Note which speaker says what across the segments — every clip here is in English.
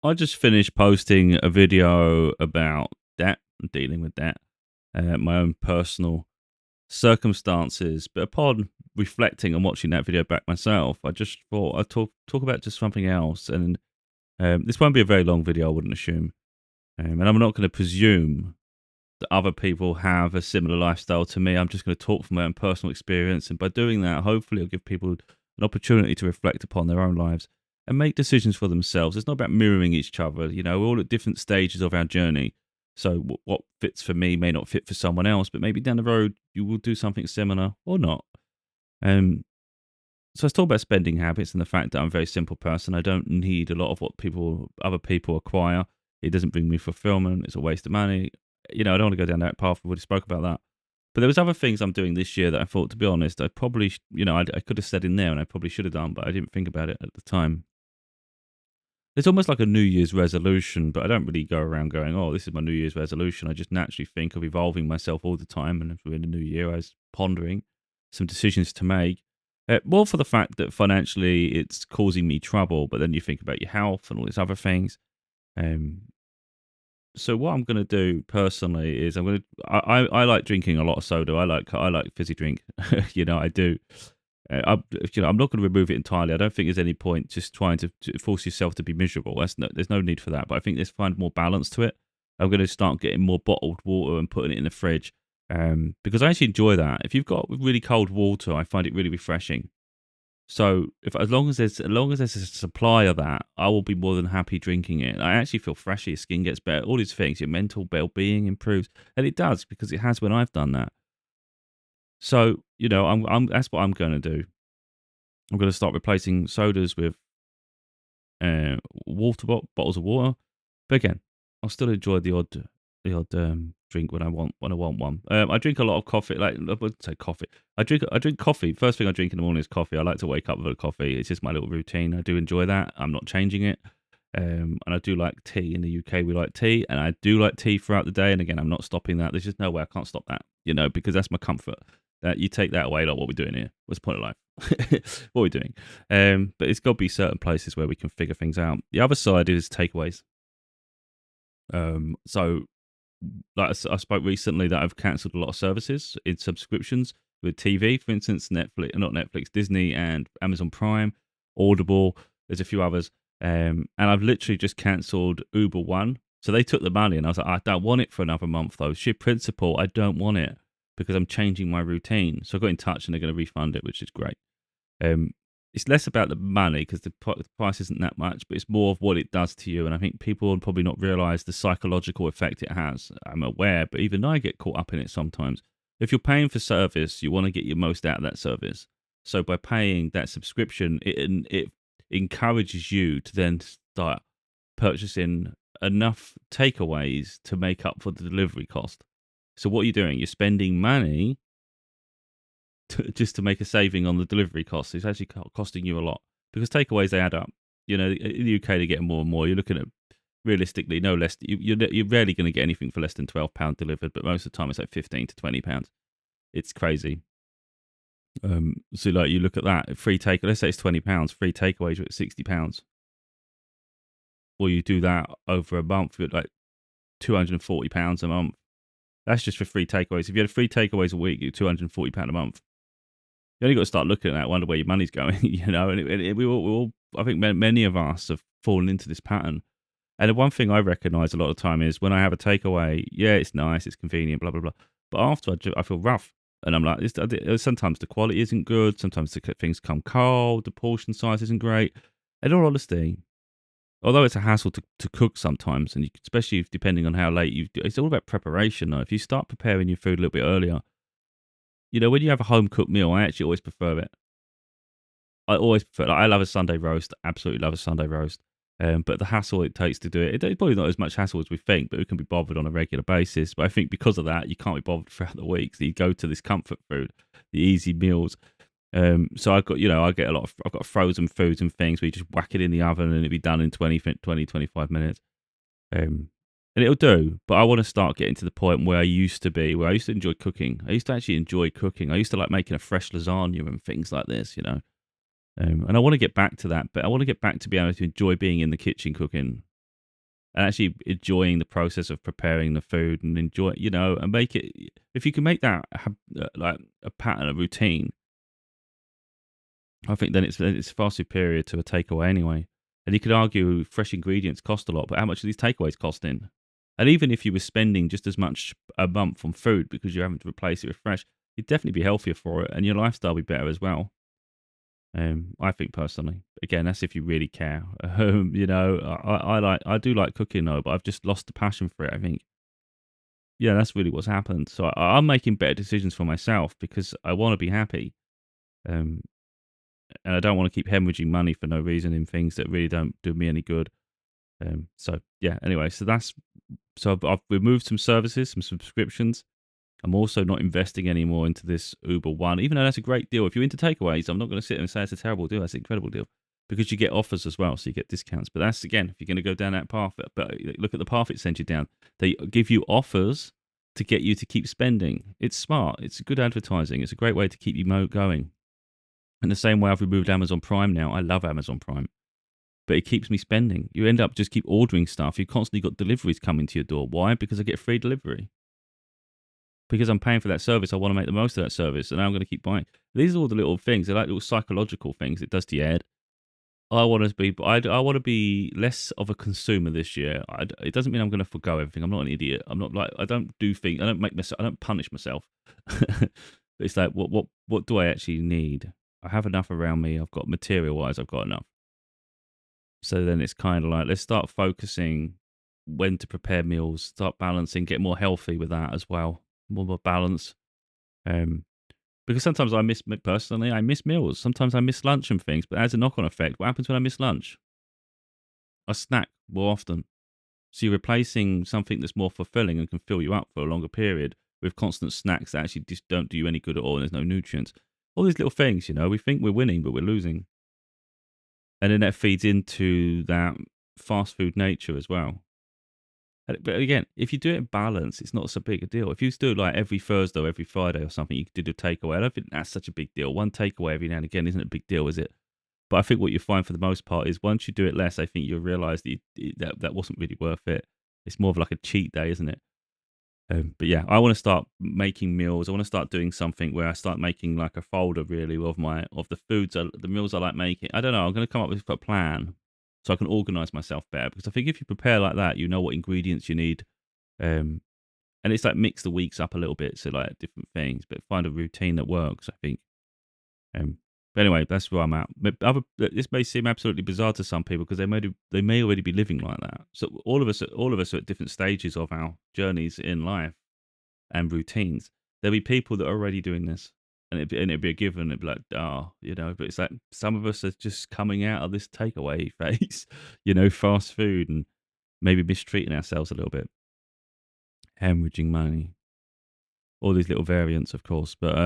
Speaker 1: I just finished posting a video about debt and dealing with debt, my own personal circumstances. But upon reflecting and watching that video back myself, I just thought I'd talk about just something else. And this won't be a very long video, I wouldn't assume. And I'm not going to presume that other people have a similar lifestyle to me. I'm just going to talk from my own personal experience. And by doing that, hopefully, I'll give people an opportunity to reflect upon their own lives and make decisions for themselves. It's not about mirroring each other. We're all at different stages of our journey. So what fits for me may not fit for someone else, but maybe down the road you will do something similar or not. Um, so let's talk about spending habits and the fact that I'm a very simple person. I don't need a lot of what other people acquire. It doesn't bring me fulfillment. It's a waste of money. I don't want to go down that path. We already spoke about that. But there was other things I'm doing this year that I thought, to be honest, I probably, I could have said in there and I probably should have done, but I didn't think about it at the time. It's almost like a New Year's resolution, but I don't really go around going, oh, this is my New Year's resolution. I just naturally think of evolving myself all the time. And if we're in the new year, I was pondering some decisions to make. More for the fact that financially it's causing me trouble, but then you think about your health and all these other things. Um, so what I'm going to do personally is I like drinking a lot of soda. I like fizzy drink. I do. I'm not going to remove it entirely. I don't think there's any point just trying to force yourself to be miserable. There's no need for that. But I think let's find more balance to it. I'm going to start getting more bottled water and putting it in the fridge because I actually enjoy that. If you've got really cold water, I find it really refreshing. So if as long as there's a supply of that, I will be more than happy drinking it. I actually feel fresher, your skin gets better, all these things, your mental well-being improves, and it does because it has when I've done that. So I'm that's what I'm going to do. I'm going to start replacing sodas with uh, bottles of water. But again, I'll still enjoy the odd drink when I want one. I drink a lot of coffee. Like I wouldn't say coffee. I drink coffee. First thing I drink in the morning is coffee. I like to wake up with a coffee. It's just my little routine. I do enjoy that. I'm not changing it. And I do like tea. In the UK, we like tea, and I do like tea throughout the day. And again, I'm not stopping that. There's just no way I can't stop that. Because that's my comfort. That you take that away, like what we're doing here. What's the point of life? What are we doing? But it's got to be certain places where we can figure things out. The other side is takeaways. So like I spoke recently that I've cancelled a lot of services in subscriptions with TV, for instance, Netflix, not Netflix, Disney and Amazon Prime, Audible. There's a few others, and I've literally just cancelled Uber One. So they took the money, and I was like, I don't want it for another month though. Sheer principle, I don't want it because I'm changing my routine. So I got in touch, and they're going to refund it, which is great. Um, it's less about the money because the price isn't that much, but it's more of what it does to you. And I think people will probably not realize the psychological effect it has. I'm aware, but even I get caught up in it sometimes. If you're paying for service, you want to get your most out of that service. So by paying that subscription, it encourages you to then start purchasing enough takeaways to make up for the delivery cost. So what are you doing? You're spending money just to make a saving on the delivery costs. It's actually costing you a lot because takeaways they add up. In the UK they get more and more. You're looking at realistically no less. You're rarely going to get anything for less than £12 delivered, but most of the time it's like £15 to £20. It's crazy. So like you look at that free take. Let's say it's £20. Free takeaways are at £60, or you do that over a month, you're like £240 a month. That's just for free takeaways. If you had free takeaways a week, you're £240 a month. You only got to start looking at that, wonder where your money's going, And we all, I think many of us have fallen into this pattern. And the one thing I recognise a lot of the time is when I have a takeaway, yeah, it's nice, it's convenient, blah blah blah. But after I feel rough, and I'm like, sometimes the quality isn't good, sometimes things come cold, the portion size isn't great. In all honesty, although it's a hassle to cook sometimes, and especially depending on how late it's all about preparation. Though, if you start preparing your food a little bit earlier, when you have a home cooked meal, I actually always prefer it. I always prefer. Like, I love a Sunday roast. Absolutely love a Sunday roast. But the hassle it takes to do it's probably not as much hassle as we think, but we can be bothered on a regular basis. But I think because of that, you can't be bothered throughout the week. So you go to this comfort food, the easy meals. So I've got frozen foods and things where you just whack it in the oven and it'll be done in 25 minutes. And it'll do. But I want to start getting to the point where I used to be, where I used to enjoy cooking. I used to actually enjoy cooking. I used to like making a fresh lasagna and things like this. And I want to get back to that, but I want to get back to being able to enjoy being in the kitchen cooking. and actually enjoying the process of preparing the food and enjoy, and make it. If you can make that like a pattern, a routine, I think then it's far superior to a takeaway anyway. And you could argue fresh ingredients cost a lot, but how much are these takeaways costing? And even if you were spending just as much a month on food because you're having to replace it with fresh, you'd definitely be healthier for it, and your lifestyle would be better as well. I think personally, again, that's if you really care. I do like cooking though, but I've just lost the passion for it. I think, yeah, that's really what's happened. So I'm making better decisions for myself because I want to be happy. Um, and I don't want to keep hemorrhaging money for no reason in things that really don't do me any good. So yeah. Anyway, so I've removed some services, some subscriptions. I'm also not investing anymore into this Uber One, even though that's a great deal. If you're into takeaways, I'm not going to sit there and say it's a terrible deal. That's an incredible deal because you get offers as well, so you get discounts. But that's again, if you're going to go down that path, but look at the path it sends you down. They give you offers to get you to keep spending. It's smart. It's good advertising. It's a great way to keep you going. In the same way I've removed Amazon Prime now. I love Amazon Prime, but it keeps me spending. You end up just keep ordering stuff. You constantly got deliveries coming to your door. Why? Because I get free delivery. Because I'm paying for that service, I want to make the most of that service, and I'm going to keep buying. These are all the little things. They're like little psychological things it does to your head. I want to be, I want to be less of a consumer this year. It doesn't mean I'm going to forgo everything. I'm not an idiot. I'm not like I don't do things. I don't make myself. I don't punish myself. But it's like what do I actually need? I have enough around me. I've got material wise. I've got enough. So then it's kind of like let's start focusing when to prepare meals. Start balancing. Get more healthy with that as well. More balance. Um, because sometimes personally, I miss meals. Sometimes I miss lunch and things, but as a knock-on effect, what happens when I miss lunch? I snack more often. So you're replacing something that's more fulfilling and can fill you up for a longer period with constant snacks that actually just don't do you any good at all and there's no nutrients. All these little things, we think we're winning, but we're losing. And then that feeds into that fast food nature as well. But again, if you do it in balance, it's not so big a deal. If you do it like every Thursday or every Friday or something, you did a takeaway. I don't think that's such a big deal. One takeaway every now and again isn't a big deal, is it? But I think what you find for the most part is once you do it less, I think you'll realize that wasn't really worth it. It's more of like a cheat day, isn't it? But yeah, I want to start making meals. I want to start doing something where I start making like a folder really of the foods, the meals I like making. I don't know. I'm going to come up with a plan so I can organize myself better because I think if you prepare like that, you know what ingredients you need. Um, and it's like mix the weeks up a little bit, so like different things, but find a routine that works. I think. But anyway, that's where I'm at. But this may seem absolutely bizarre to some people because they may already be living like that. So all of us are at different stages of our journeys in life and routines. There'll be people that are already doing this, and it'd be a given. It'd be like, But it's like some of us are just coming out of this takeaway phase, fast food, and maybe mistreating ourselves a little bit, hemorrhaging money, all these little variants, of course. But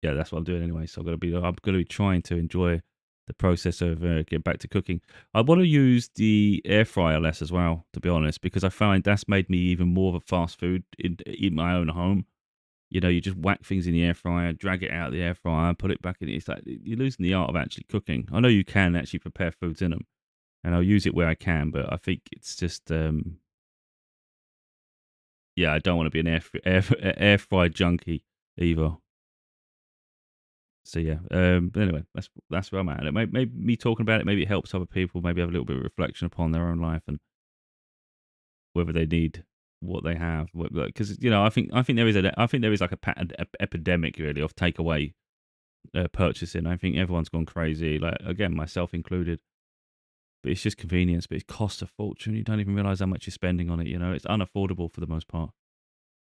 Speaker 1: yeah, that's what I'm doing anyway. So I'm gonna be trying to enjoy the process of getting back to cooking. I want to use the air fryer less as well, to be honest, because I find that's made me even more of a fast food in my own home. You just whack things in the air fryer, drag it out of the air fryer, put it back in. It's like you're losing the art of actually cooking. I know you can actually prepare foods in them, and I'll use it where I can, but I think it's just yeah, I don't want to be an air fry junkie either. So yeah, but anyway, that's where I'm at. And maybe me talking about it, maybe it helps other people, maybe have a little bit of reflection upon their own life and whether they need what they have. Because I think there is like a pattern epidemic really of takeaway purchasing. I think everyone's gone crazy, like again myself included. But it's just convenience, but it costs a fortune. You don't even realize how much you're spending on it. It's unaffordable for the most part.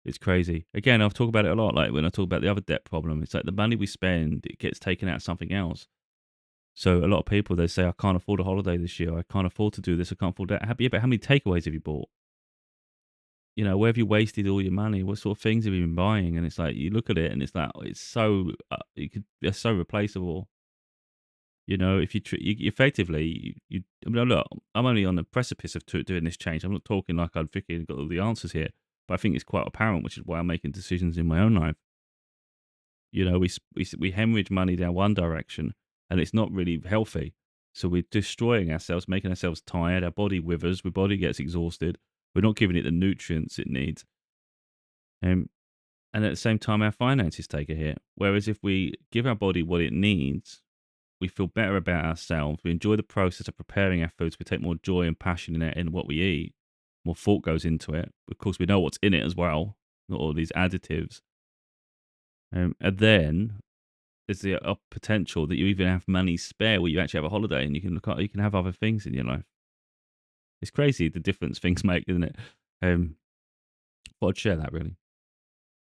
Speaker 1: It's crazy. Again, I've talked about it a lot. Like when I talk about the other debt problem, it's like the money we spend, it gets taken out of something else. So a lot of people, they say, I can't afford a holiday this year. I can't afford to do this. I can't afford that. Yeah, but how many takeaways have you bought? Where have you wasted all your money? What sort of things have you been buying? And it's like, you look at it and it's like, it's so, it's so replaceable. If you effectively, I mean, look, I'm only on the precipice of doing this change. I'm not talking like I've freaking got all the answers here, but I think it's quite apparent, which is why I'm making decisions in my own life. We hemorrhage money down one direction, and it's not really healthy. So we're destroying ourselves, making ourselves tired. Our body withers. Our body gets exhausted. We're not giving it the nutrients it needs. Um, and at the same time, our finances take a hit. Whereas if we give our body what it needs, we feel better about ourselves. We enjoy the process of preparing our foods. We take more joy and passion in what we eat. More thought goes into it. Of course, we know what's in it as well, not all these additives. And then there's the potential that you even have money spare where you actually have a holiday and you can have other things in your life. It's crazy the difference things make, isn't it? Thought I'd share that really.